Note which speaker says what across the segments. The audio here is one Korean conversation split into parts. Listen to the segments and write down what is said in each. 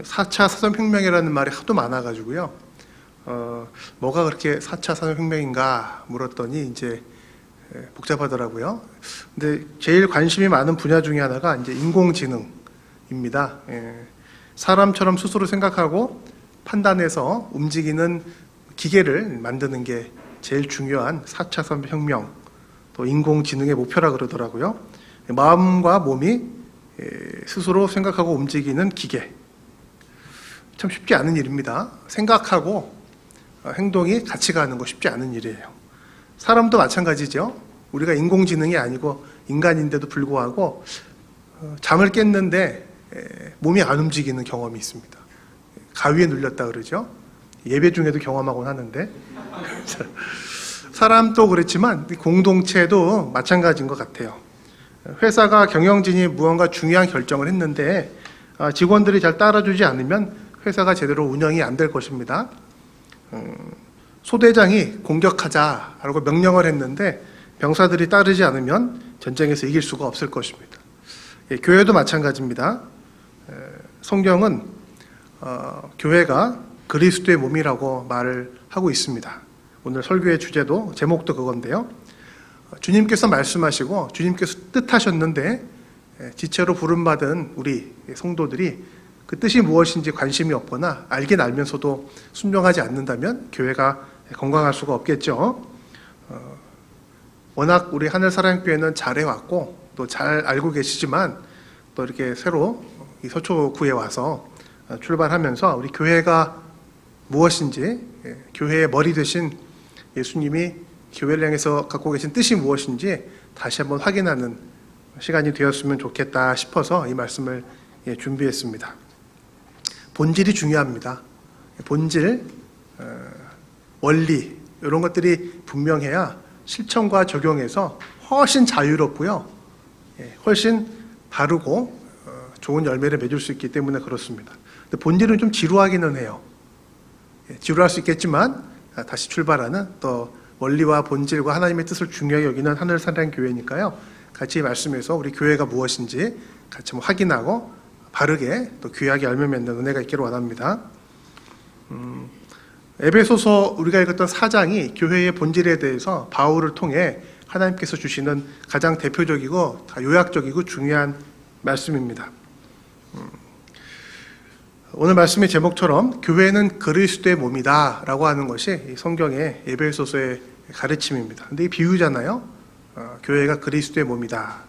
Speaker 1: 4차 산업혁명이라는 말이 하도 많아가지고요. 뭐가 그렇게 4차 산업혁명인가 물었더니 이제 복잡하더라고요. 근데 제일 관심이 많은 분야 중에 하나가 이제 인공지능입니다. 사람처럼 스스로 생각하고 판단해서 움직이는 기계를 만드는 게 제일 중요한 4차 산업혁명, 또 인공지능의 목표라 그러더라고요. 마음과 몸이 스스로 생각하고 움직이는 기계. 참 쉽지 않은 일입니다. 생각하고 행동이 같이 가는 거 쉽지 않은 일이에요. 사람도 마찬가지죠. 우리가 인공지능이 아니고 인간인데도 불구하고 잠을 깼는데 몸이 안 움직이는 경험이 있습니다. 가위에 눌렸다 그러죠. 예배 중에도 경험하곤 하는데 사람도 그렇지만 공동체도 마찬가지인 것 같아요. 회사가 경영진이 무언가 중요한 결정을 했는데 직원들이 잘 따라주지 않으면 회사가 제대로 운영이 안 될 것입니다. 소대장이 공격하자라고 명령을 했는데 병사들이 따르지 않으면 전쟁에서 이길 수가 없을 것입니다. 교회도 마찬가지입니다. 성경은 교회가 그리스도의 몸이라고 말을 하고 있습니다. 오늘 설교의 주제도 제목도 그건데요. 주님께서 말씀하시고 주님께서 뜻하셨는데 지체로 부름받은 우리 성도들이 그 뜻이 무엇인지 관심이 없거나 알긴 알면서도 순종하지 않는다면 교회가 건강할 수가 없겠죠. 워낙 우리 하늘사랑교회는 잘해왔고 또 잘 알고 계시지만 또 이렇게 새로 이 서초구에 와서 출발하면서 우리 교회가 무엇인지, 교회의 머리 되신 예수님이 교회를 향해서 갖고 계신 뜻이 무엇인지 다시 한번 확인하는 시간이 되었으면 좋겠다 싶어서 이 말씀을 준비했습니다. 본질이 중요합니다. 본질, 원리 이런 것들이 분명해야 실천과 적용에서 훨씬 자유롭고요. 훨씬 바르고 좋은 열매를 맺을 수 있기 때문에 그렇습니다. 근데 본질은 좀 지루하기는 해요. 지루할 수 있겠지만 다시 출발하는 또 원리와 본질과 하나님의 뜻을 중요하게 여기는 하늘사랑교회니까요. 같이 말씀해서 우리 교회가 무엇인지 같이 확인하고 바르게 또 귀하게 열매 맺는 은혜가 있기를 원합니다. 에베소서 우리가 읽었던 4장이 교회의 본질에 대해서 바울을 통해 하나님께서 주시는 가장 대표적이고 요약적이고 중요한 말씀입니다. 오늘 말씀의 제목처럼 교회는 그리스도의 몸이다 라고 하는 것이 성경의 에베소서의 가르침입니다. 근데 이 비유잖아요. 교회가 그리스도의 몸이다.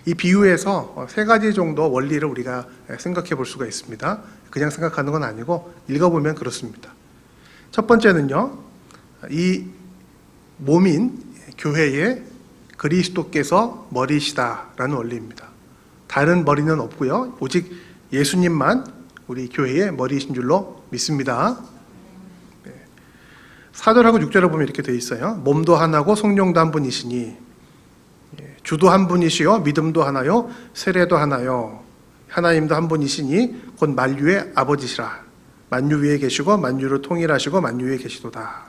Speaker 1: 이 비유에서 세 가지 정도 원리를 우리가 생각해 볼 수가 있습니다. 그냥 생각하는 건 아니고 읽어보면 그렇습니다. 첫 번째는요, 이 몸인 교회에 그리스도께서 머리시다라는 원리입니다. 다른 머리는 없고요. 오직 예수님만 우리 교회의 머리이신 줄로 믿습니다. 네. 4절하고 6절을 보면 이렇게 되어 있어요. 몸도 하나고 성령도 한 분이시니 주도 한 분이시요 믿음도 하나요 세례도 하나요 하나님도 한 분이시니 곧 만유의 아버지시라. 만유 위에 계시고 만유를 통일하시고 만유 위에 계시도다.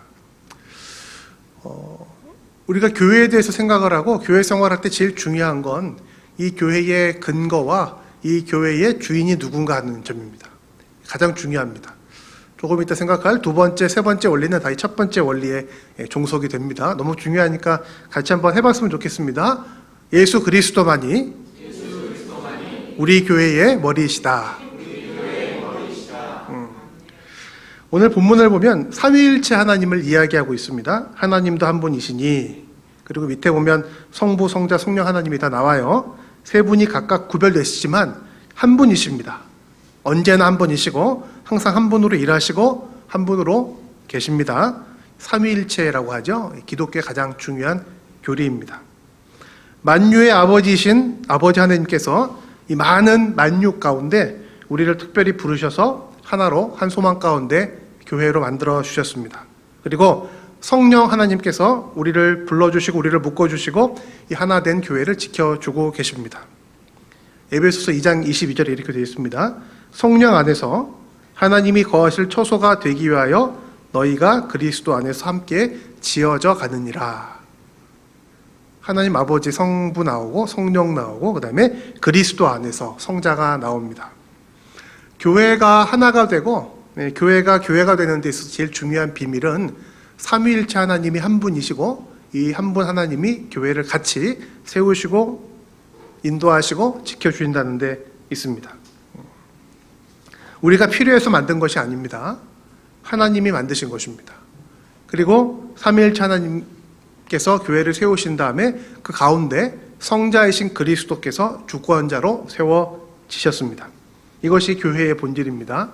Speaker 1: 우리가 교회에 대해서 생각을 하고 교회 생활할 때 제일 중요한 건 이 교회의 근거와 이 교회의 주인이 누군가 하는 점입니다. 가장 중요합니다. 조금 이따 생각할 두 번째, 세 번째 원리는 다 이 첫 번째 원리에 종속이 됩니다. 너무 중요하니까 같이 한번 해봤으면 좋겠습니다. 예수 그리스도만이 우리 교회의 머리이시다. 오늘 본문을 보면 삼위일체 하나님을 이야기하고 있습니다. 하나님도 한 분이시니, 그리고 밑에 보면 성부, 성자, 성령 하나님이 다 나와요. 세 분이 각각 구별되시지만 한 분이십니다. 언제나 한 분이시고 항상 한 분으로 일하시고 한 분으로 계십니다. 삼위일체라고 하죠. 기독교의 가장 중요한 교리입니다. 만유의 아버지이신 아버지 하나님께서 이 많은 만유 가운데 우리를 특별히 부르셔서 하나로 한 소망 가운데 교회로 만들어 주셨습니다. 그리고 성령 하나님께서 우리를 불러주시고 우리를 묶어주시고 이 하나 된 교회를 지켜주고 계십니다. 에베소서 2장 22절에 이렇게 되어 있습니다. 성령 안에서 하나님이 거하실 처소가 되기 위하여 너희가 그리스도 안에서 함께 지어져 가느니라. 하나님 아버지 성부 나오고 성령 나오고 그 다음에 그리스도 안에서 성자가 나옵니다. 교회가 하나가 되고 교회가 되는 데 있어서 제일 중요한 비밀은 삼위일체 하나님이 한 분이시고 이 한 분 하나님이 교회를 같이 세우시고 인도하시고 지켜주신다는 데 있습니다. 우리가 필요해서 만든 것이 아닙니다. 하나님이 만드신 것입니다. 그리고 삼위일체 하나님께서 교회를 세우신 다음에 그 가운데 성자이신 그리스도께서 주권자로 세워지셨습니다. 이것이 교회의 본질입니다.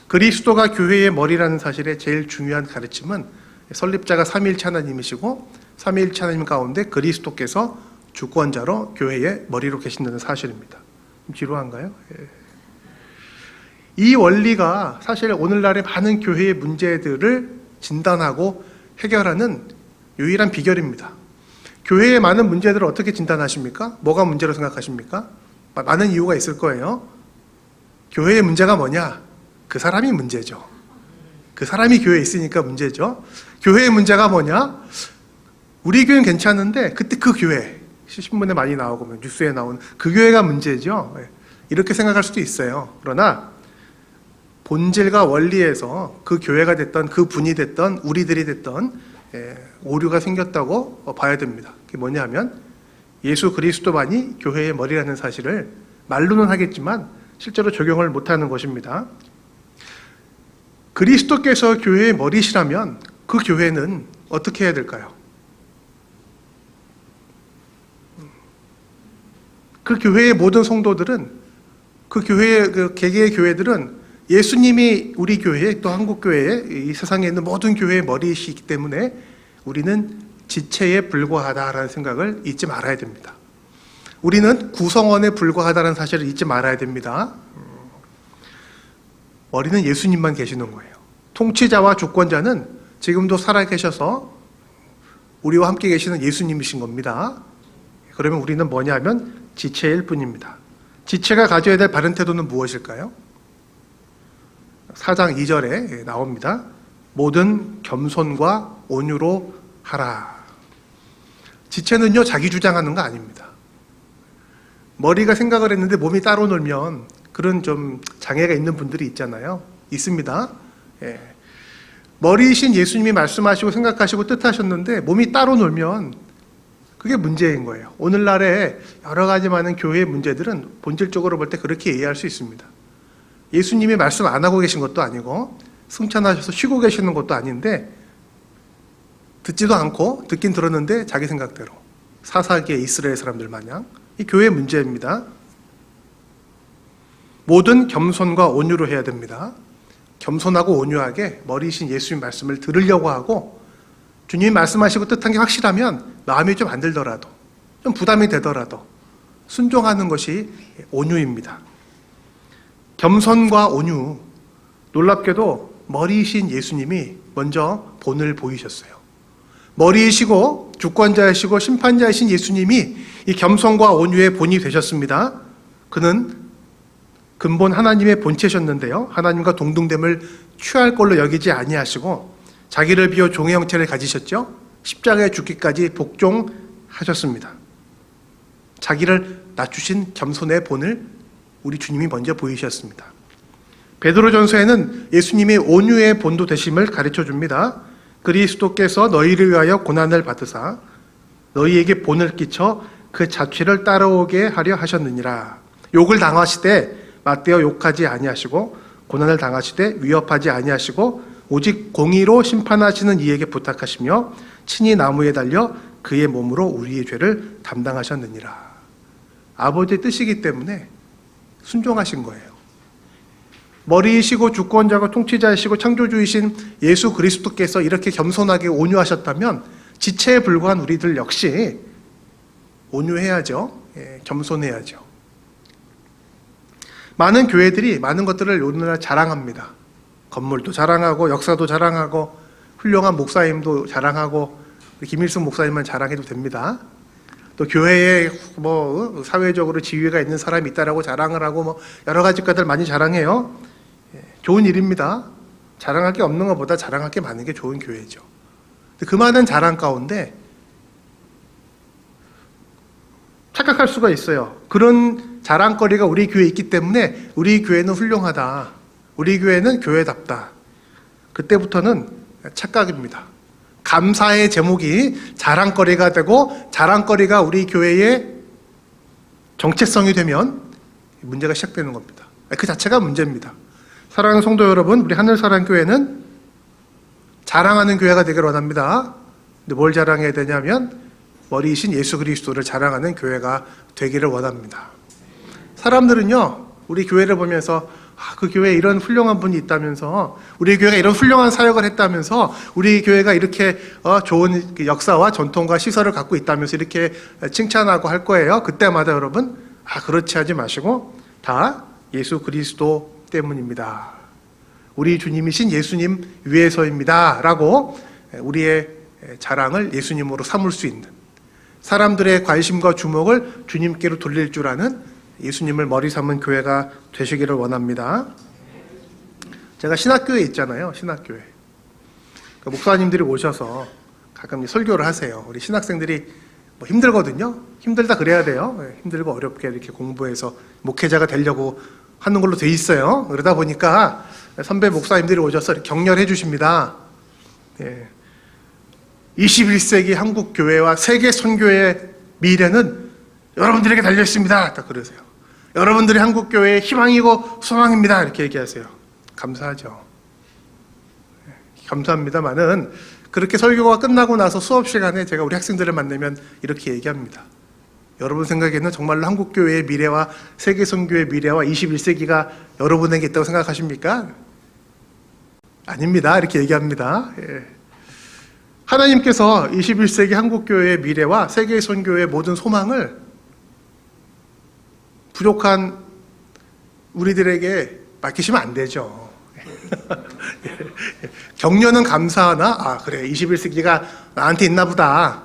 Speaker 1: 그리스도가 교회의 머리라는 사실의 제일 중요한 가르침은 설립자가 삼위일체 하나님이시고 삼위일체 하나님 가운데 그리스도께서 주권자로 교회의 머리로 계신다는 사실입니다. 지루한가요? 이 원리가 사실 오늘날의 많은 교회의 문제들을 진단하고 해결하는 유일한 비결입니다. 교회의 많은 문제들을 어떻게 진단하십니까? 뭐가 문제로 생각하십니까? 많은 이유가 있을 거예요. 교회의 문제가 뭐냐? 그 사람이 문제죠. 그 사람이 교회에 있으니까 문제죠. 교회의 문제가 뭐냐? 우리 교회는 괜찮은데 그때 그 교회, 신문에 많이 나오고 뉴스에 나오는 그 교회가 문제죠. 이렇게 생각할 수도 있어요. 그러나 본질과 원리에서 그 교회가 됐던 그 분이 됐던 우리들이 됐던 오류가 생겼다고 봐야 됩니다. 그게 뭐냐 하면 예수 그리스도만이 교회의 머리라는 사실을 말로는 하겠지만 실제로 적용을 못하는 것입니다. 그리스도께서 교회의 머리시라면 그 교회는 어떻게 해야 될까요? 그 교회의 모든 성도들은 그 교회의 그 개개의 교회들은 예수님이 우리 교회 또 한국교회의 이 세상에 있는 모든 교회의 머리이시기 때문에 우리는 지체에 불과하다라는 생각을 잊지 말아야 됩니다. 우리는 구성원에 불과하다는 사실을 잊지 말아야 됩니다. 머리는 예수님만 계시는 거예요. 통치자와 주권자는 지금도 살아계셔서 우리와 함께 계시는 예수님이신 겁니다. 그러면 우리는 뭐냐면 지체일 뿐입니다. 지체가 가져야 될 바른 태도는 무엇일까요? 4장 2절에 나옵니다. 모든 겸손과 온유로 하라. 지체는요, 자기 주장하는 거 아닙니다. 머리가 생각을 했는데 몸이 따로 놀면 그런 좀 장애가 있는 분들이 있잖아요. 있습니다. 머리이신 예수님이 말씀하시고 생각하시고 뜻하셨는데 몸이 따로 놀면 그게 문제인 거예요. 오늘날에 여러 가지 많은 교회의 문제들은 본질적으로 볼 때 그렇게 이해할 수 있습니다. 예수님이 말씀 안 하고 계신 것도 아니고 승천하셔서 쉬고 계시는 것도 아닌데 듣지도 않고 듣긴 들었는데 자기 생각대로 사사기의 이스라엘 사람들 마냥 이 교회의 문제입니다. 모든 겸손과 온유로 해야 됩니다. 겸손하고 온유하게 머리이신 예수님 말씀을 들으려고 하고 주님이 말씀하시고 뜻한 게 확실하면 마음이 좀 안 들더라도 좀 부담이 되더라도 순종하는 것이 온유입니다. 겸손과 온유, 놀랍게도 머리이신 예수님이 먼저 본을 보이셨어요. 머리이시고 주권자이시고 심판자이신 예수님이 이 겸손과 온유의 본이 되셨습니다. 그는 근본 하나님의 본체셨는데요. 하나님과 동등됨을 취할 걸로 여기지 아니하시고 자기를 비워 종의 형체를 가지셨죠. 십자가에 죽기까지 복종하셨습니다. 자기를 낮추신 겸손의 본을 우리 주님이 먼저 보이셨습니다. 베드로전서에는 예수님이 온유의 본도 되심을 가르쳐줍니다. 그리스도께서 너희를 위하여 고난을 받으사 너희에게 본을 끼쳐 그 자취를 따라오게 하려 하셨느니라. 욕을 당하시되 맞대어 욕하지 아니하시고 고난을 당하시되 위협하지 아니하시고 오직 공의로 심판하시는 이에게 부탁하시며 친히 나무에 달려 그의 몸으로 우리의 죄를 담당하셨느니라. 아버지의 뜻이기 때문에 순종하신 거예요. 머리이시고 주권자고 통치자이시고 창조주이신 예수 그리스도께서 이렇게 겸손하게 온유하셨다면 지체에 불과한 우리들 역시 온유해야죠. 겸손해야죠. 많은 교회들이 많은 것들을 오늘날 자랑합니다. 건물도 자랑하고 역사도 자랑하고 훌륭한 목사님도 자랑하고 김일성 목사님만 자랑해도 됩니다. 또 교회에 뭐 사회적으로 지위가 있는 사람이 있다라고 자랑을 하고 뭐 여러 가지 것들 많이 자랑해요. 좋은 일입니다. 자랑할 게 없는 것보다 자랑할 게 많은 게 좋은 교회죠. 그 많은 자랑 가운데 착각할 수가 있어요. 그런 자랑거리가 우리 교회에 있기 때문에 우리 교회는 훌륭하다. 우리 교회는 교회답다. 그때부터는 착각입니다. 감사의 제목이 자랑거리가 되고 자랑거리가 우리 교회의 정체성이 되면 문제가 시작되는 겁니다. 그 자체가 문제입니다. 사랑하는 성도 여러분, 우리 하늘사랑교회는 자랑하는 교회가 되기를 원합니다. 근데 뭘 자랑해야 되냐면 머리이신 예수 그리스도를 자랑하는 교회가 되기를 원합니다. 사람들은요, 우리 교회를 보면서 그 교회에 이런 훌륭한 분이 있다면서, 우리 교회가 이런 훌륭한 사역을 했다면서, 우리 교회가 이렇게 좋은 역사와 전통과 시설을 갖고 있다면서 이렇게 칭찬하고 할 거예요. 그때마다 여러분, 그렇지 하지 마시고 다 예수 그리스도 때문입니다. 우리 주님이신 예수님 위해서입니다. 라고 우리의 자랑을 예수님으로 삼을 수 있는, 사람들의 관심과 주목을 주님께로 돌릴 줄 아는 예수님을 머리 삼은 교회가 되시기를 원합니다. 제가 신학교에 있잖아요. 신학교에. 그러니까 목사님들이 오셔서 가끔 설교를 하세요. 우리 신학생들이 힘들거든요. 힘들다 그래야 돼요. 힘들고 어렵게 이렇게 공부해서 목회자가 되려고 하는 걸로 돼 있어요. 그러다 보니까 선배 목사님들이 오셔서 격려해 주십니다. 21세기 한국 교회와 세계 선교의 미래는 여러분들에게 달려 있습니다. 딱 그러세요. 여러분들이 한국 교회의 희망이고 소망입니다. 이렇게 얘기하세요. 감사하죠. 감사합니다만은 그렇게 설교가 끝나고 나서 수업 시간에 제가 우리 학생들을 만나면 이렇게 얘기합니다. 여러분 생각에는 정말로 한국 교회의 미래와 세계 선교의 미래와 21세기가 여러분에게 있다고 생각하십니까? 아닙니다. 이렇게 얘기합니다. 하나님께서 21세기 한국 교회의 미래와 세계 선교의 모든 소망을 부족한 우리들에게 맡기시면 안 되죠. 격려는 감사하나? 그래, 21세기가 나한테 있나 보다.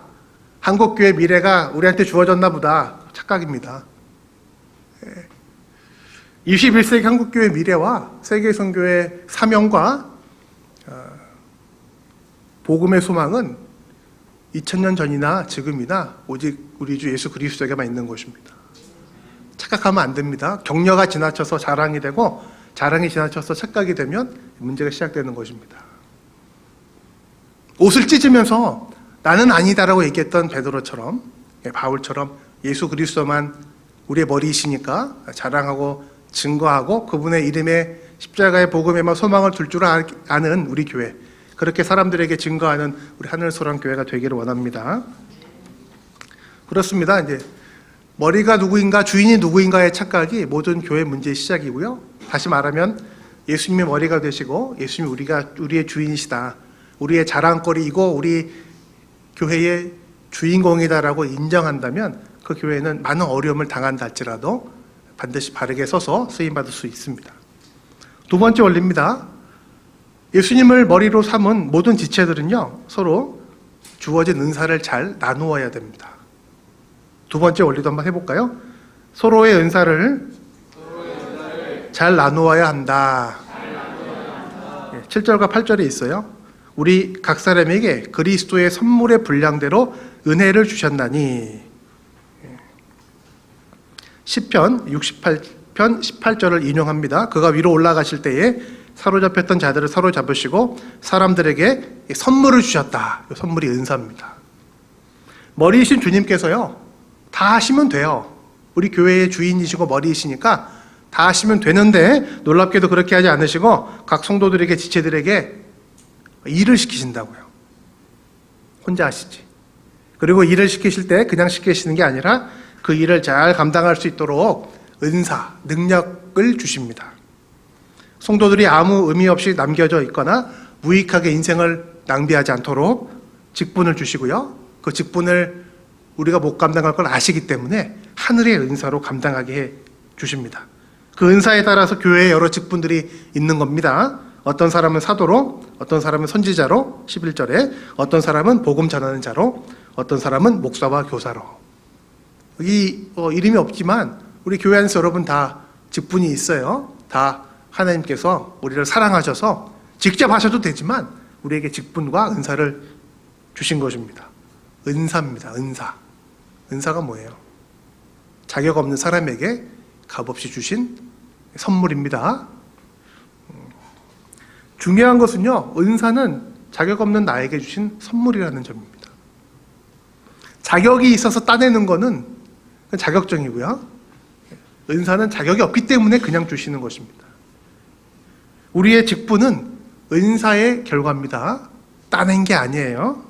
Speaker 1: 한국교회 미래가 우리한테 주어졌나 보다. 착각입니다. 21세기 한국교회 미래와 세계선교의 사명과 복음의 소망은 2000년 전이나 지금이나 오직 우리 주 예수 그리스도에게만 있는 것입니다. 착각하면 안 됩니다. 격려가 지나쳐서 자랑이 되고 자랑이 지나쳐서 착각이 되면 문제가 시작되는 것입니다. 옷을 찢으면서 나는 아니다라고 얘기했던 베드로처럼, 바울처럼 예수 그리스도만 우리의 머리이시니까 자랑하고 증거하고 그분의 이름에 십자가의 복음에만 소망을 둘 줄 아는 우리 교회, 그렇게 사람들에게 증거하는 우리 하늘소랑교회가 되기를 원합니다. 그렇습니다. 이제 머리가 누구인가, 주인이 누구인가의 착각이 모든 교회 문제의 시작이고요. 다시 말하면 예수님이 머리가 되시고 예수님이 우리의 주인이시다, 우리의 자랑거리이고 우리 교회의 주인공이다라고 인정한다면 그 교회는 많은 어려움을 당한다 할지라도 반드시 바르게 서서 쓰임받을 수 있습니다. 두 번째 원리입니다. 예수님을 머리로 삼은 모든 지체들은요, 서로 주어진 은사를 잘 나누어야 됩니다. 두 번째 원리도 한번 해볼까요? 서로의 은사를 잘 나누어야 한다. 7절과 8절에 있어요. 우리 각 사람에게 그리스도의 선물의 분량대로 은혜를 주셨나니. 시편 68편 18절을 인용합니다. 그가 위로 올라가실 때에 사로잡혔던 자들을 사로잡으시고 사람들에게 선물을 주셨다. 이 선물이 은사입니다. 머리이신 주님께서요, 다 하시면 돼요. 우리 교회의 주인이시고 머리이시니까 다 하시면 되는데 놀랍게도 그렇게 하지 않으시고 각 성도들에게, 지체들에게 일을 시키신다고요. 혼자 하시지. 그리고 일을 시키실 때 그냥 시키시는 게 아니라 그 일을 잘 감당할 수 있도록 은사, 능력을 주십니다. 성도들이 아무 의미 없이 남겨져 있거나 무익하게 인생을 낭비하지 않도록 직분을 주시고요. 그 직분을 우리가 못 감당할 걸 아시기 때문에 하늘의 은사로 감당하게 해 주십니다. 그 은사에 따라서 교회에 여러 직분들이 있는 겁니다. 어떤 사람은 사도로, 어떤 사람은 선지자로, 11절에 어떤 사람은 복음 전하는 자로, 어떤 사람은 목사와 교사로. 이 이름이 없지만 우리 교회 안에서 여러분 다 직분이 있어요. 다 하나님께서 우리를 사랑하셔서 직접 하셔도 되지만 우리에게 직분과 은사를 주신 것입니다. 은사입니다. 은사. 은사가 뭐예요? 자격 없는 사람에게 값없이 주신 선물입니다. 중요한 것은요, 은사는 자격 없는 나에게 주신 선물이라는 점입니다. 자격이 있어서 따내는 거는 자격증이고요. 은사는 자격이 없기 때문에 그냥 주시는 것입니다. 우리의 직분은 은사의 결과입니다. 따낸 게 아니에요.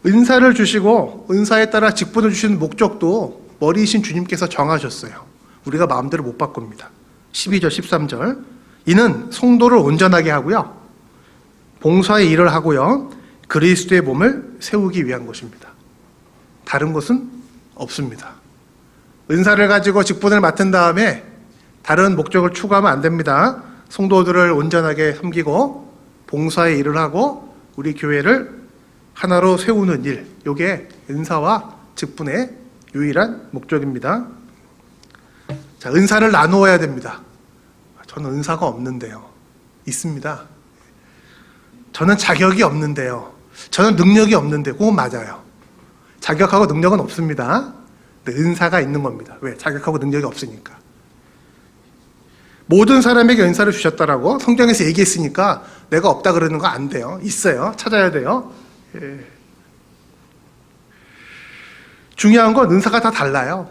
Speaker 1: 은사를 주시고 은사에 따라 직분을 주시는 목적도 머리이신 주님께서 정하셨어요. 우리가 마음대로 못 바꿉니다. 12절, 13절. 이는 성도를 온전하게 하고요. 봉사의 일을 하고요. 그리스도의 몸을 세우기 위한 것입니다. 다른 것은 없습니다. 은사를 가지고 직분을 맡은 다음에 다른 목적을 추구하면 안 됩니다. 성도들을 온전하게 섬기고 봉사의 일을 하고 우리 교회를 하나로 세우는 일, 이게 은사와 직분의 유일한 목적입니다. 자, 은사를 나누어야 됩니다. 저는 은사가 없는데요. 있습니다. 저는 자격이 없는데요. 저는 능력이 없는데, 그건 맞아요. 자격하고 능력은 없습니다. 근데 은사가 있는 겁니다. 왜? 자격하고 능력이 없으니까. 모든 사람에게 은사를 주셨다라고 성경에서 얘기했으니까 내가 없다 그러는 거 안 돼요. 있어요. 찾아야 돼요. 예. 중요한 건 은사가 다 달라요.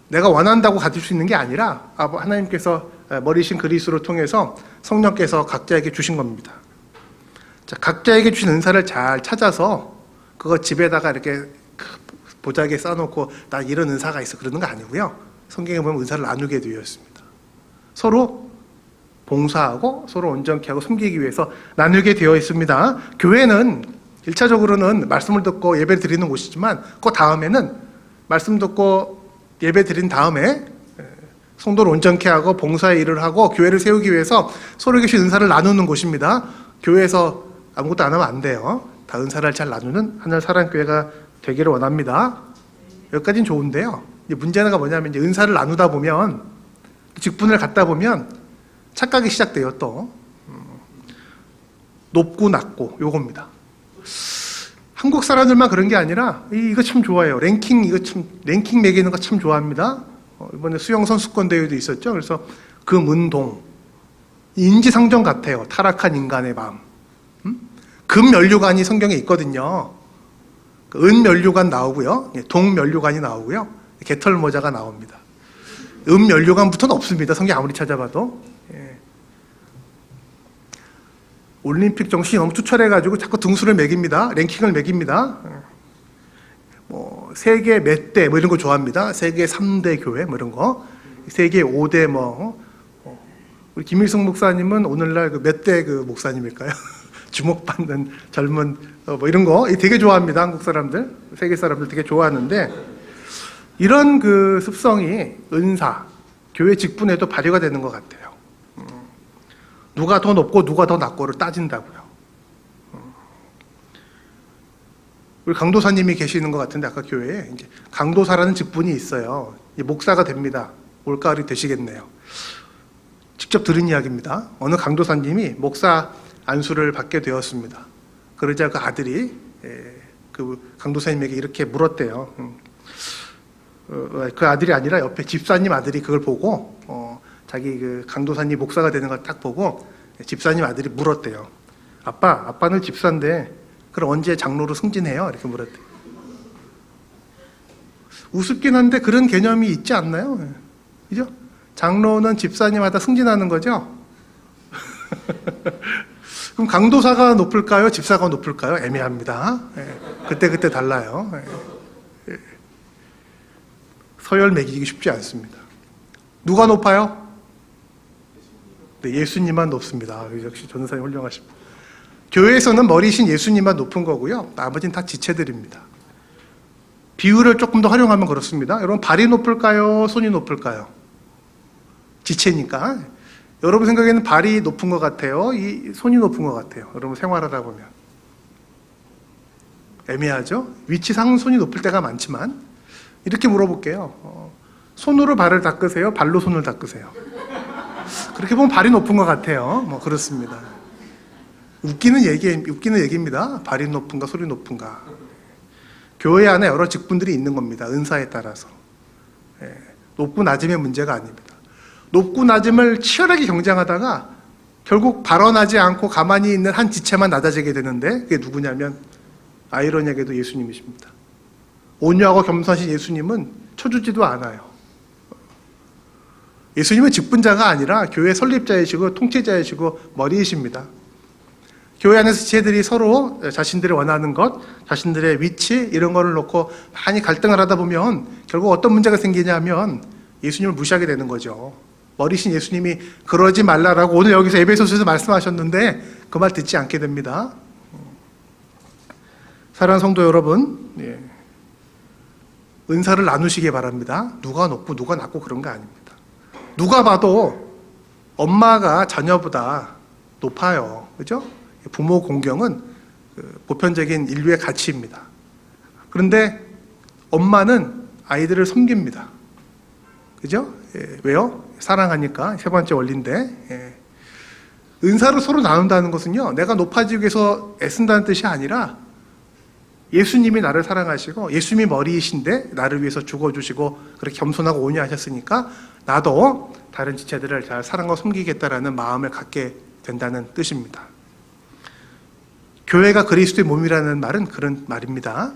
Speaker 1: 내가 원한다고 가질 수 있는 게 아니라 하나님께서 머리신 그리스도를 통해서 성령께서 각자에게 주신 겁니다. 자, 각자에게 주신 은사를 잘 찾아서 그거 집에다가 이렇게 보자기에 쌓아놓고 나 이런 은사가 있어 그러는 거 아니고요. 성경에 보면 은사를 나누게 되어 있습니다. 서로 봉사하고 서로 온전케 하고 섬기기 위해서 나누게 되어 있습니다. 교회는 1차적으로는 말씀을 듣고 예배 드리는 곳이지만 그 다음에는 말씀 듣고 예배 드린 다음에 성도를 온전케 하고 봉사의 일을 하고 교회를 세우기 위해서 서로 계신 은사를 나누는 곳입니다. 교회에서 아무것도 안 하면 안 돼요. 다 은사를 잘 나누는 하늘 사랑교회가 되기를 원합니다. 여기까지는 좋은데요. 문제가 뭐냐면 이제 은사를 나누다 보면 직분을 갖다 보면 착각이 시작돼요. 또 높고 낮고 요겁니다. 한국 사람들만 그런 게 아니라 이거 참 좋아해요. 랭킹 매기는 거 참 좋아합니다. 이번에 수영 선수권 대회도 있었죠. 그래서 금은동 인지상정 같아요. 타락한 인간의 마음. 금면류관이 성경에 있거든요. 은면류관 나오고요. 동면류관이 나오고요. 개털모자가 나옵니다. 은면류관부터는 없습니다. 성경 아무리 찾아봐도. 예. 올림픽 정신이 너무 투철해가지고 자꾸 등수를 매깁니다. 랭킹을 매깁니다. 뭐 세계 몇 대 뭐 이런 거 좋아합니다. 세계 3대 교회 뭐 이런 거. 세계 5대 우리 김일성 목사님은 오늘날 몇 대 목사님일까요? 주목받는 젊은 뭐 이런 거 되게 좋아합니다. 한국 사람들, 세계 사람들 되게 좋아하는데 이런 습성이 은사, 교회 직분에도 발휘가 되는 것 같아요. 누가 더 높고 누가 더 낮고를 따진다고요. 우리 강도사님이 계시는 것 같은데 아까 교회에 이제 강도사라는 직분이 있어요. 목사가 됩니다. 올가을이 되시겠네요. 직접 들은 이야기입니다. 어느 강도사님이 목사 안수를 받게 되었습니다. 그러자 그 아들이 그 강도사님에게 이렇게 물었대요. 그 아들이 아니라 옆에 집사님 아들이 그걸 보고 자기 강도사님 목사가 되는 걸 딱 보고 집사님 아들이 물었대요. 아빠는 집사인데 그럼 언제 장로로 승진해요? 이렇게 물었대요. 우습긴 한데 그런 개념이 있지 않나요? 그죠? 장로는 집사님마다 승진하는 거죠? 그럼 강도사가 높을까요? 집사가 높을까요? 애매합니다. 그때 달라요. 서열 매기기 쉽지 않습니다. 누가 높아요? 네, 예수님만 높습니다. 역시 전도사님 훌륭하십니다. 교회에서는 머리신 예수님만 높은 거고요. 나머지는 다 지체들입니다. 비유를 조금 더 활용하면 그렇습니다. 여러분 발이 높을까요? 손이 높을까요? 지체니까. 여러분 생각에는 발이 높은 것 같아요? 이 손이 높은 것 같아요? 여러분 생활하다 보면. 애매하죠? 위치상 손이 높을 때가 많지만 이렇게 물어볼게요. 손으로 발을 닦으세요? 발로 손을 닦으세요? 그렇게 보면 발이 높은 것 같아요. 뭐 그렇습니다. 웃기는 얘기입니다. 발이 높은가 손이 높은가. 교회 안에 여러 직분들이 있는 겁니다. 은사에 따라서. 높고 낮음의 문제가 아닙니다. 높고 낮음을 치열하게 경쟁하다가 결국 발언하지 않고 가만히 있는 한 지체만 낮아지게 되는데 그게 누구냐면 아이러니하게도 예수님이십니다. 온유하고 겸손하신 예수님은 쳐주지도 않아요. 예수님은 직분자가 아니라 교회 설립자이시고 통치자이시고 머리이십니다. 교회 안에서 지체들이 서로 자신들이 원하는 것, 자신들의 위치 이런 거를 놓고 많이 갈등을 하다 보면 결국 어떤 문제가 생기냐면 예수님을 무시하게 되는 거죠. 머리신 예수님이 그러지 말라라고 오늘 여기서 에베소서에서 말씀하셨는데 그 말 듣지 않게 됩니다. 사랑하는 성도 여러분, 은사를 나누시기 바랍니다. 누가 높고 누가 낮고 그런 거 아닙니다. 누가 봐도 엄마가 자녀보다 높아요. 그죠? 부모 공경은 보편적인 인류의 가치입니다. 그런데 엄마는 아이들을 섬깁니다. 그죠? 왜요? 사랑하니까. 세 번째 원리인데, 은사를 서로 나눈다는 것은요, 내가 높아지기 위해서 애쓴다는 뜻이 아니라 예수님이 나를 사랑하시고 예수님이 머리이신데 나를 위해서 죽어주시고 그렇게 겸손하고 온유하셨으니까 나도 다른 지체들을 잘 사랑하고 섬기겠다라는 마음을 갖게 된다는 뜻입니다. 교회가 그리스도의 몸이라는 말은 그런 말입니다.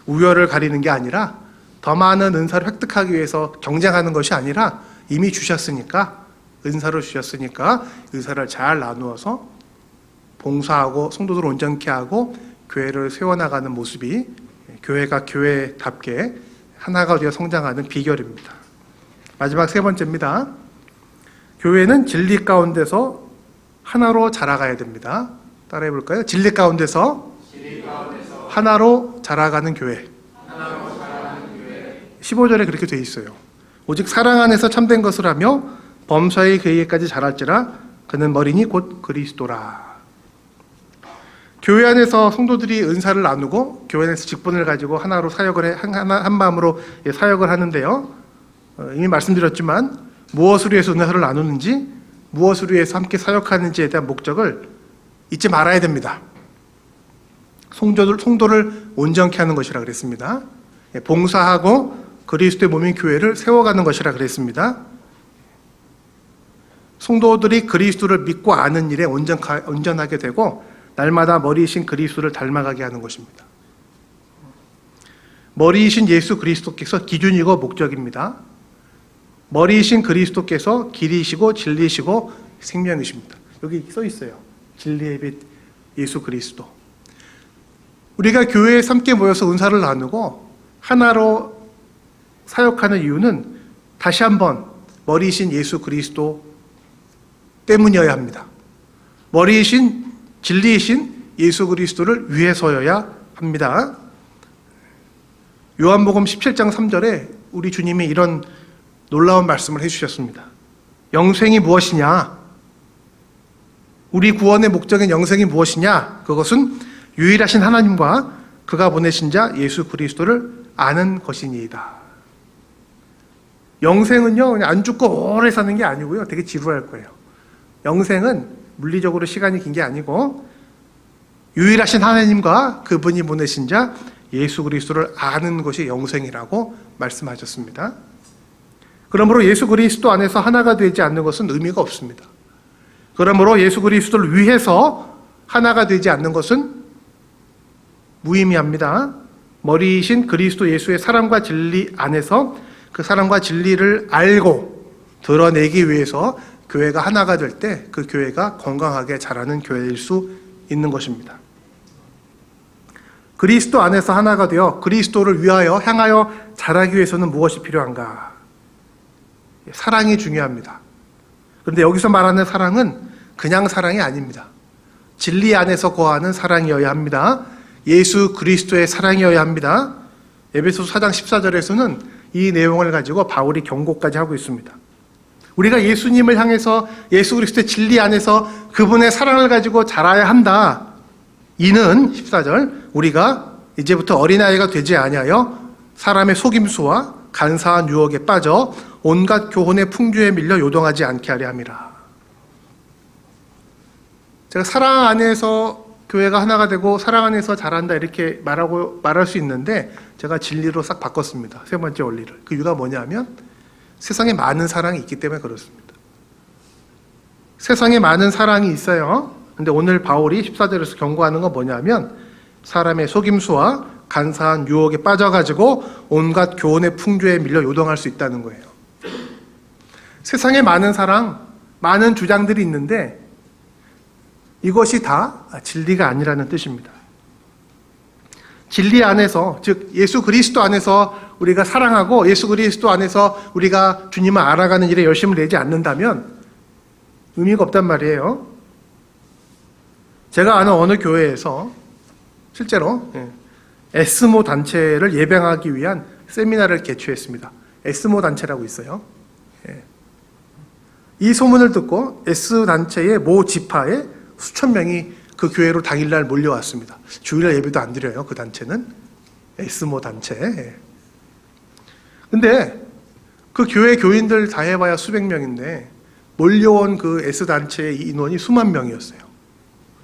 Speaker 1: 우열을 가리는 게 아니라 더 많은 은사를 획득하기 위해서 경쟁하는 것이 아니라 이미 주셨으니까, 은사를 주셨으니까 은사를 잘 나누어서 봉사하고 성도들을 온전케 하고 교회를 세워나가는 모습이 교회가 교회답게 하나가 되어 성장하는 비결입니다. 마지막 세 번째입니다. 교회는 진리 가운데서 하나로 자라가야 됩니다. 따라해 볼까요? 진리 가운데서 하나로 자라가는 교회. 15절에 그렇게 되어 있어요. 오직 사랑 안에서 참된 것을 하며 범사의 계획까지 자랄지라 그는 머리니 곧 그리스도라. 교회 안에서 성도들이 은사를 나누고 교회 안에서 직분을 가지고 하나로 사역을 한 마음으로 사역을 하는데요. 이미 말씀드렸지만 무엇을 위해서 은사를 나누는지, 무엇을 위해서 함께 사역하는지에 대한 목적을 잊지 말아야 됩니다. 성도를 온전케 하는 것이라 그랬습니다. 봉사하고 그리스도의 몸인 교회를 세워가는 것이라 그랬습니다. 성도들이 그리스도를 믿고 아는 일에 온전하게 되고 날마다 머리이신 그리스도를 닮아가게 하는 것입니다. 머리이신 예수 그리스도께서 기준이고 목적입니다. 머리이신 그리스도께서 길이시고 진리시고 생명이십니다. 여기 써 있어요. 진리의 빛 예수 그리스도. 우리가 교회에 함께 모여서 은사를 나누고 하나로 사역하는 이유는 다시 한번 머리이신 예수 그리스도 때문이어야 합니다. 머리이신 진리이신 예수 그리스도를 위해서여야 합니다. 요한복음 17장 3절에 우리 주님이 이런 놀라운 말씀을 해주셨습니다. 영생이 무엇이냐? 우리 구원의 목적인 영생이 무엇이냐? 그것은 유일하신 하나님과 그가 보내신 자 예수 그리스도를 아는 것이니이다. 영생은요, 그냥 안 죽고 오래 사는 게 아니고요, 되게 지루할 거예요. 영생은 물리적으로 시간이 긴 게 아니고 유일하신 하나님과 그분이 보내신 자 예수 그리스도를 아는 것이 영생이라고 말씀하셨습니다. 그러므로 예수 그리스도 안에서 하나가 되지 않는 것은 의미가 없습니다. 그러므로 예수 그리스도를 위해서 하나가 되지 않는 것은 무의미합니다. 머리이신 그리스도 예수의 사랑과 진리 안에서 그 사랑과 진리를 알고 드러내기 위해서 교회가 하나가 될 때 그 교회가 건강하게 자라는 교회일 수 있는 것입니다. 그리스도 안에서 하나가 되어 그리스도를 위하여 향하여 자라기 위해서는 무엇이 필요한가? 사랑이 중요합니다. 그런데 여기서 말하는 사랑은 그냥 사랑이 아닙니다. 진리 안에서 거하는 사랑이어야 합니다. 예수 그리스도의 사랑이어야 합니다. 에베소서 4장 14절에서는 이 내용을 가지고 바울이 경고까지 하고 있습니다. 우리가 예수님을 향해서 예수 그리스도의 진리 안에서 그분의 사랑을 가지고 자라야 한다. 이는 14절 우리가 이제부터 어린아이가 되지 아니하여 사람의 속임수와 간사한 유혹에 빠져 온갖 교훈의 풍조에 밀려 요동하지 않게 하려 함이라. 제가 사랑 안에서 교회가 하나가 되고 사랑 안에서 자란다 이렇게 말할 수 있는데 제가 진리로 싹 바꿨습니다. 세 번째 원리를. 그 이유가 뭐냐면 세상에 많은 사랑이 있기 때문에 그렇습니다. 세상에 많은 사랑이 있어요. 근데 오늘 바울이 14절에서 경고하는 건 뭐냐면 사람의 속임수와 간사한 유혹에 빠져가지고 온갖 교훈의 풍조에 밀려 요동할 수 있다는 거예요. 세상에 많은 사랑, 많은 주장들이 있는데 이것이 다 진리가 아니라는 뜻입니다. 진리 안에서, 즉 예수 그리스도 안에서 우리가 사랑하고 예수 그리스도 안에서 우리가 주님을 알아가는 일에 열심을 내지 않는다면 의미가 없단 말이에요. 제가 아는 어느 교회에서 실제로 에스모 단체를 예방하기 위한 세미나를 개최했습니다. 에스모 단체라고 있어요. 이 소문을 듣고 에스 단체의 모 지파에 수천 명이 그 교회로 당일날 몰려왔습니다. 주일날 예배도 안 드려요. 그 단체는 에스모 단체. 근데 그 교회 교인들 다 해봐야 수백 명인데 몰려온 그 에스 단체의 인원이 수만 명이었어요.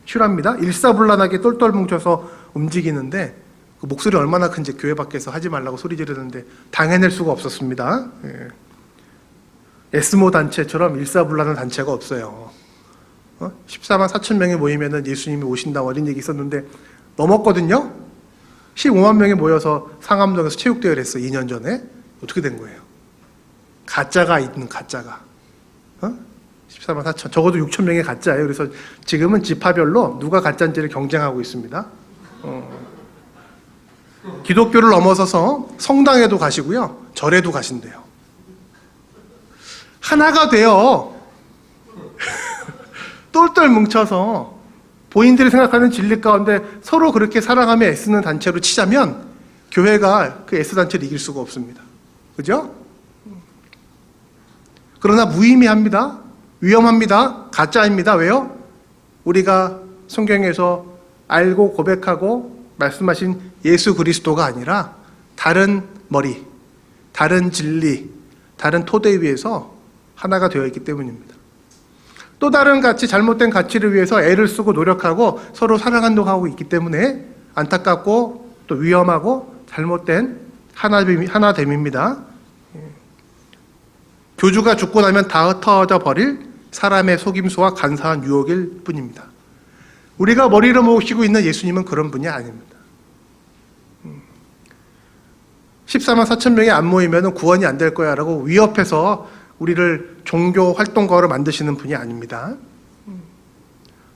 Speaker 1: 실합니다. 일사불란하게 똘똘 뭉쳐서 움직이는데 그 목소리 얼마나 큰지 교회 밖에서 하지 말라고 소리 지르는데 당해낼 수가 없었습니다. 에스모 단체처럼 일사불란한 단체가 없어요. 14만 4천 명이 모이면 예수님이 오신다 어린 얘기 있었는데 넘었거든요. 15만 명이 모여서 상암동에서 체육대회를 했어요. 2년 전에. 어떻게 된 거예요? 가짜가 있는 가짜가. 14만 4천, 적어도 6천 명이 가짜예요. 그래서 지금은 지파별로 누가 가짜인지를 경쟁하고 있습니다. 기독교를 넘어서서 성당에도 가시고요. 절에도 가신대요. 하나가 돼요. 똘똘 뭉쳐서 본인들이 생각하는 진리 가운데 서로 그렇게 사랑하며 애쓰는 단체로 치자면 교회가 그 S단체를 이길 수가 없습니다. 그죠? 그러나 무의미합니다. 위험합니다. 가짜입니다. 왜요? 우리가 성경에서 알고 고백하고 말씀하신 예수 그리스도가 아니라 다른 머리, 다른 진리, 다른 토대 위에서 하나가 되어 있기 때문입니다. 또 다른 가치, 잘못된 가치를 위해서 애를 쓰고 노력하고 서로 사랑한다고 하고 있기 때문에 안타깝고 또 위험하고 잘못된 하나됨입니다. 교주가 죽고 나면 다 흩어져 버릴 사람의 속임수와 간사한 유혹일 뿐입니다. 우리가 머리를 모시고 있는 예수님은 그런 분이 아닙니다. 14만 4천 명이 안 모이면 구원이 안 될 거야 라고 위협해서 우리를 종교 활동가로 만드시는 분이 아닙니다.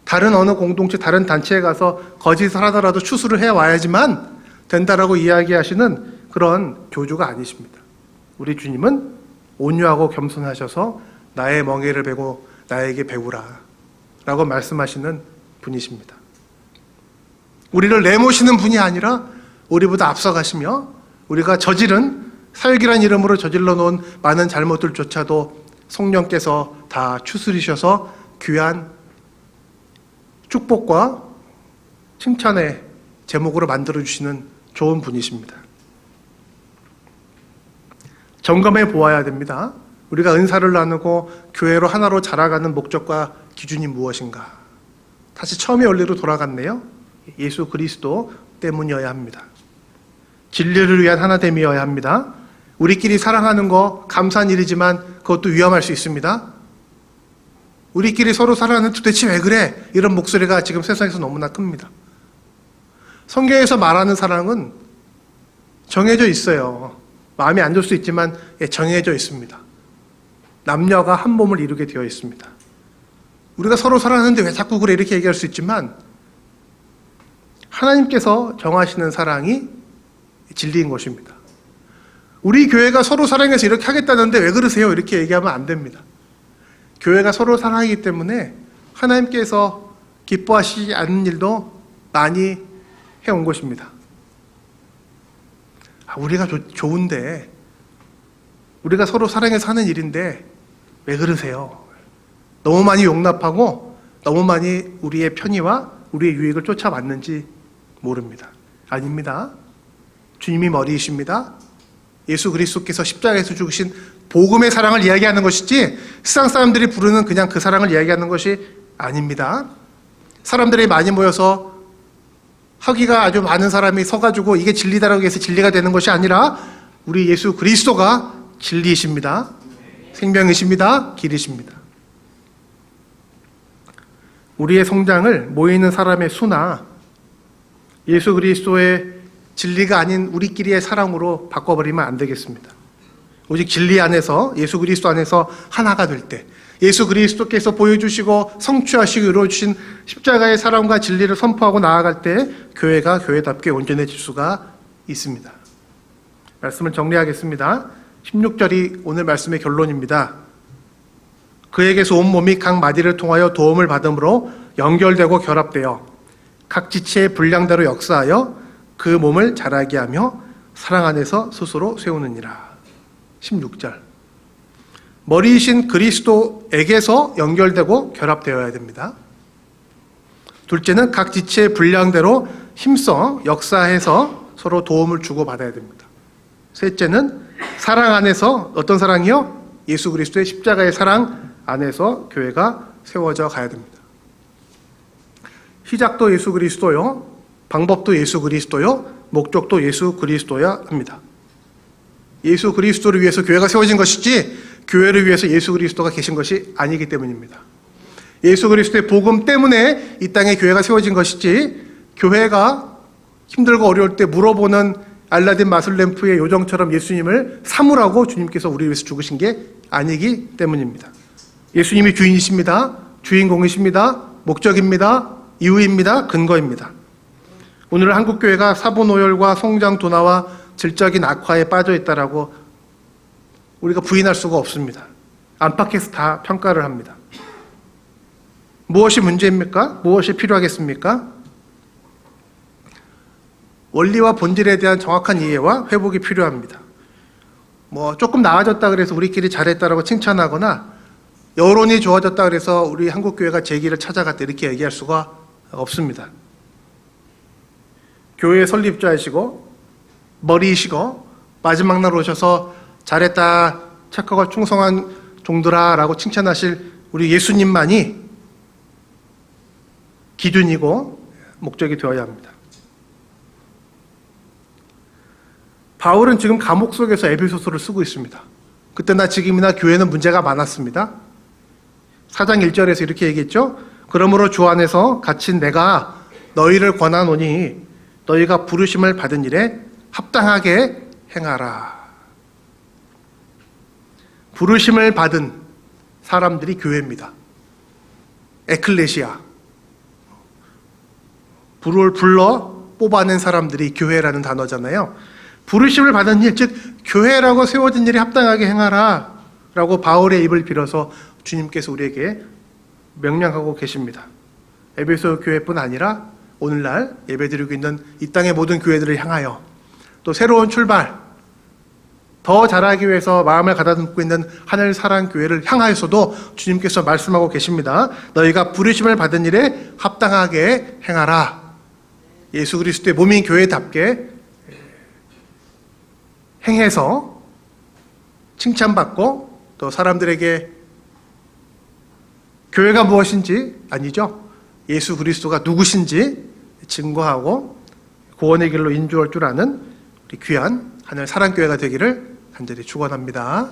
Speaker 1: 다른 어느 공동체, 다른 단체에 가서 거짓을 하더라도 추수를 해와야지만 된다라고 이야기하시는 그런 교주가 아니십니다. 우리 주님은 온유하고 겸손하셔서 나의 멍에를 베고 나에게 배우라 라고 말씀하시는 분이십니다. 우리를 내모시는 분이 아니라 우리보다 앞서가시며 우리가 저지른 사역이라는 이름으로 저질러 놓은 많은 잘못들조차도 성령께서 다 추스리셔서 귀한 축복과 칭찬의 제목으로 만들어주시는 좋은 분이십니다. 점검해 보아야 됩니다. 우리가 은사를 나누고 교회로 하나로 자라가는 목적과 기준이 무엇인가? 다시 처음의 원리로 돌아갔네요. 예수 그리스도 때문이어야 합니다. 진리를 위한 하나됨이어야 합니다. 우리끼리 사랑하는 거 감사한 일이지만 그것도 위험할 수 있습니다. 우리끼리 서로 사랑하는 도대체 왜 그래? 이런 목소리가 지금 세상에서 너무나 큽니다. 성경에서 말하는 사랑은 정해져 있어요. 마음에 안 들 수 있지만 정해져 있습니다. 남녀가 한 몸을 이루게 되어 있습니다. 우리가 서로 사랑하는데 왜 자꾸 그래? 이렇게 얘기할 수 있지만 하나님께서 정하시는 사랑이 진리인 것입니다. 우리 교회가 서로 사랑해서 이렇게 하겠다는데 왜 그러세요? 이렇게 얘기하면 안 됩니다. 교회가 서로 사랑하기 때문에 하나님께서 기뻐하시지 않는 일도 많이 해온 것입니다. 우리가 좋은데 우리가 서로 사랑해서 하는 일인데 왜 그러세요? 너무 많이 용납하고 너무 많이 우리의 편의와 우리의 유익을 쫓아왔는지 모릅니다. 아닙니다. 주님이 머리이십니다. 예수 그리스도께서 십자가에서 죽으신 복음의 사랑을 이야기하는 것이지 세상 사람들이 부르는 그냥 그 사랑을 이야기하는 것이 아닙니다. 사람들이 많이 모여서 학위가 아주 많은 사람이 서가지고 이게 진리다라고 해서 진리가 되는 것이 아니라 우리 예수 그리스도가 진리이십니다. 생명이십니다. 길이십니다. 우리의 성장을 모이는 사람의 수나 예수 그리스도의 진리가 아닌 우리끼리의 사랑으로 바꿔버리면 안 되겠습니다. 오직 진리 안에서 예수 그리스도 안에서 하나가 될 때 예수 그리스도께서 보여주시고 성취하시고 이루어주신 십자가의 사랑과 진리를 선포하고 나아갈 때 교회가 교회답게 온전해질 수가 있습니다. 말씀을 정리하겠습니다. 16절이 오늘 말씀의 결론입니다. 그에게서 온 몸이 각 마디를 통하여 도움을 받음으로 연결되고 결합되어 각 지체의 분량대로 역사하여 그 몸을 자라게 하며 사랑 안에서 스스로 세우느니라. 16절. 머리이신 그리스도에게서 연결되고 결합되어야 됩니다. 둘째는 각 지체의 분량대로 힘써 역사해서 서로 도움을 주고받아야 됩니다. 셋째는 사랑 안에서 어떤 사랑이요? 예수 그리스도의 십자가의 사랑 안에서 교회가 세워져 가야 됩니다. 시작도 예수 그리스도요, 방법도 예수 그리스도요, 목적도 예수 그리스도야 합니다. 예수 그리스도를 위해서 교회가 세워진 것이지 교회를 위해서 예수 그리스도가 계신 것이 아니기 때문입니다. 예수 그리스도의 복음 때문에 이 땅에 교회가 세워진 것이지 교회가 힘들고 어려울 때 물어보는 알라딘 마술램프의 요정처럼 예수님을 사물하고 주님께서 우리 위해서 죽으신 게 아니기 때문입니다. 예수님이 주인이십니다. 주인공이십니다. 목적입니다. 이유입니다. 근거입니다. 오늘 한국교회가 사본오열과 성장 둔화와 질적인 악화에 빠져 있다라고 우리가 부인할 수가 없습니다. 안팎에서 다 평가를 합니다. 무엇이 문제입니까? 무엇이 필요하겠습니까? 원리와 본질에 대한 정확한 이해와 회복이 필요합니다. 조금 나아졌다 그래서 우리끼리 잘했다라고 칭찬하거나 여론이 좋아졌다 그래서 우리 한국교회가 제기를 찾아갔다 이렇게 얘기할 수가 없습니다. 교회 설립자이시고 머리이시고 마지막 날 오셔서 잘했다, 착하고 충성한 종들아 라고 칭찬하실 우리 예수님만이 기준이고 목적이 되어야 합니다. 바울은 지금 감옥 속에서 에베소서를 쓰고 있습니다. 그때나 지금이나 교회는 문제가 많았습니다. 4장 1절에서 이렇게 얘기했죠. 그러므로 주 안에서 갇힌 내가 너희를 권하노니 너희가 부르심을 받은 일에 합당하게 행하라. 부르심을 받은 사람들이 교회입니다. 에클레시아. 불을 불러 뽑아낸 사람들이 교회라는 단어잖아요. 부르심을 받은 일, 즉 교회라고 세워진 일에 합당하게 행하라 라고 바울의 입을 빌어서 주님께서 우리에게 명령하고 계십니다. 에베소 교회뿐 아니라 오늘날 예배드리고 있는 이 땅의 모든 교회들을 향하여 또 새로운 출발, 더 잘하기 위해서 마음을 가다듬고 있는 하늘 사랑 교회를 향하여서도 주님께서 말씀하고 계십니다. 너희가 부르심을 받은 일에 합당하게 행하라. 예수 그리스도의 몸인 교회답게 행해서 칭찬받고 또 사람들에게 교회가 무엇인지 아니죠. 예수 그리스도가 누구신지 증거하고 구원의 길로 인도할 줄 아는 우리 귀한 하늘 사랑교회가 되기를 간절히 축원합니다.